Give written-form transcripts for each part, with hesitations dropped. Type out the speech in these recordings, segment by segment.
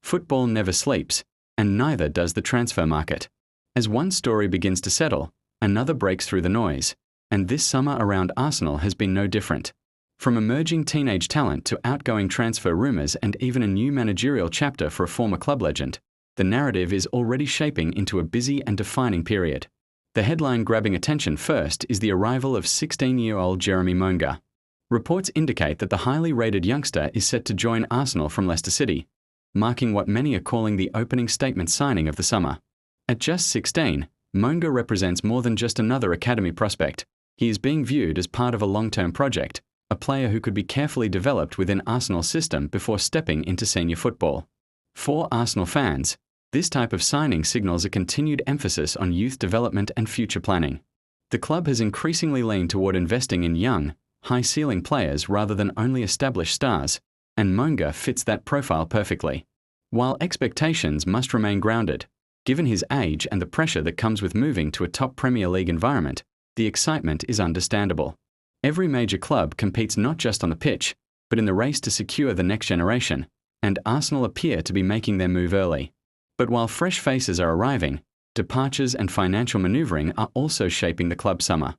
Football never sleeps, and neither does the transfer market. As one story begins to settle, another breaks through the noise, and this summer around Arsenal has been no different. From emerging teenage talent to outgoing transfer rumours and even a new managerial chapter for a former club legend, the narrative is already shaping into a busy and defining period. The headline grabbing attention first is the arrival of 16-year-old Jeremy Monga. Reports indicate that the highly rated youngster is set to join Arsenal from Leicester City, marking what many are calling the opening statement signing of the summer. At just 16, Monga represents more than just another academy prospect. He is being viewed as part of a long-term project, a player who could be carefully developed within Arsenal's system before stepping into senior football. For Arsenal fans, this type of signing signals a continued emphasis on youth development and future planning. The club has increasingly leaned toward investing in young, high-ceiling players rather than only established stars, and Monga fits that profile perfectly. While expectations must remain grounded, given his age and the pressure that comes with moving to a top Premier League environment, the excitement is understandable. Every major club competes not just on the pitch, but in the race to secure the next generation, and Arsenal appear to be making their move early. But while fresh faces are arriving, departures and financial manoeuvring are also shaping the club summer.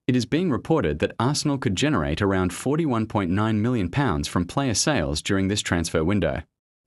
It is being reported that Arsenal could generate around £41.9 million from player sales during this transfer window.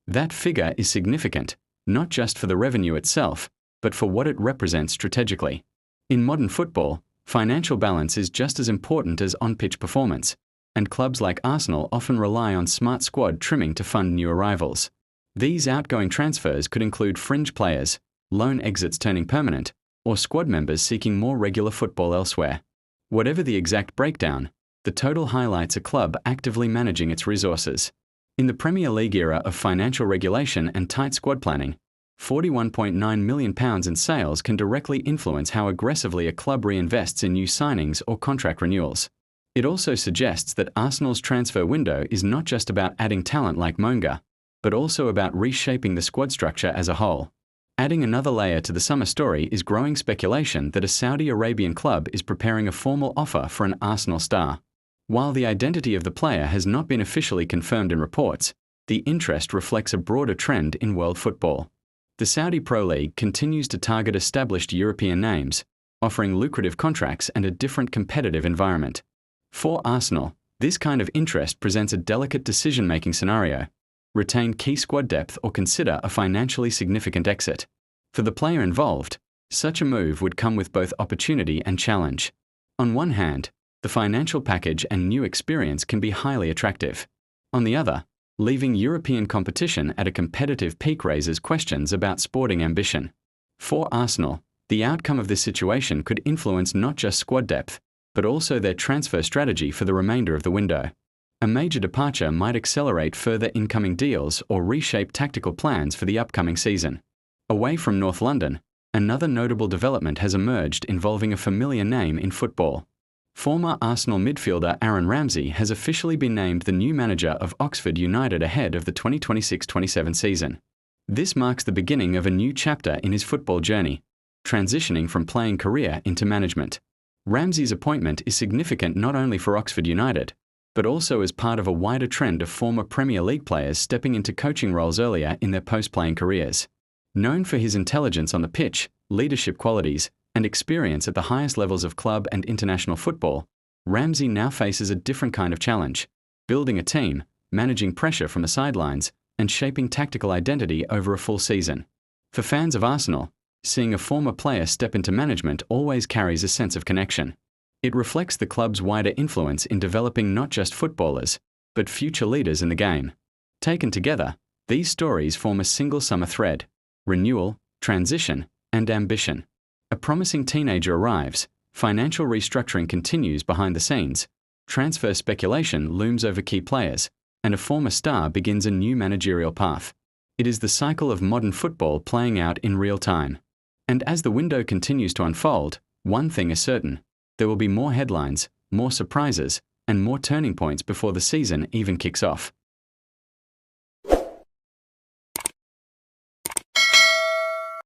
That figure is significant, not just for the revenue itself, but for what it represents strategically. In modern football, financial balance is just as important as on-pitch performance, and clubs like Arsenal often rely on smart squad trimming to fund new arrivals. These outgoing transfers could include fringe players, loan exits turning permanent, or squad members seeking more regular football elsewhere. Whatever the exact breakdown, the total highlights a club actively managing its resources. In the Premier League era of financial regulation and tight squad planning, £41.9 million in sales can directly influence how aggressively a club reinvests in new signings or contract renewals. It also suggests that Arsenal's transfer window is not just about adding talent like Monga, but also about reshaping the squad structure as a whole. Adding another layer to the summer story is growing speculation that a Saudi Arabian club is preparing a formal offer for an Arsenal star. While the identity of the player has not been officially confirmed in reports, the interest reflects a broader trend in world football. The Saudi Pro League continues to target established European names, offering lucrative contracts and a different competitive environment. For Arsenal, this kind of interest presents a delicate decision-making scenario: retain key squad depth or consider a financially significant exit. For the player involved, such a move would come with both opportunity and challenge. On one hand, the financial package and new experience can be highly attractive. On the other, leaving European competition at a competitive peak raises questions about sporting ambition. For Arsenal, the outcome of this situation could influence not just squad depth, but also their transfer strategy for the remainder of the window. A major departure might accelerate further incoming deals or reshape tactical plans for the upcoming season. Away from North London, another notable development has emerged involving a familiar name in football. Former Arsenal midfielder Aaron Ramsey has officially been named the new manager of Oxford United ahead of the 2026-27 season. This marks the beginning of a new chapter in his football journey, transitioning from playing career into management. Ramsey's appointment is significant not only for Oxford United, but also as part of a wider trend of former Premier League players stepping into coaching roles earlier in their post-playing careers. Known for his intelligence on the pitch, leadership qualities, and experience at the highest levels of club and international football, Ramsey now faces a different kind of challenge: building a team, managing pressure from the sidelines, and shaping tactical identity over a full season. For fans of Arsenal, seeing a former player step into management always carries a sense of connection. It reflects the club's wider influence in developing not just footballers, but future leaders in the game. Taken together, these stories form a single summer thread: renewal, transition, and ambition. A promising teenager arrives, financial restructuring continues behind the scenes, transfer speculation looms over key players, and a former star begins a new managerial path. It is the cycle of modern football playing out in real time. And as the window continues to unfold, one thing is certain: there will be more headlines, more surprises, and more turning points before the season even kicks off.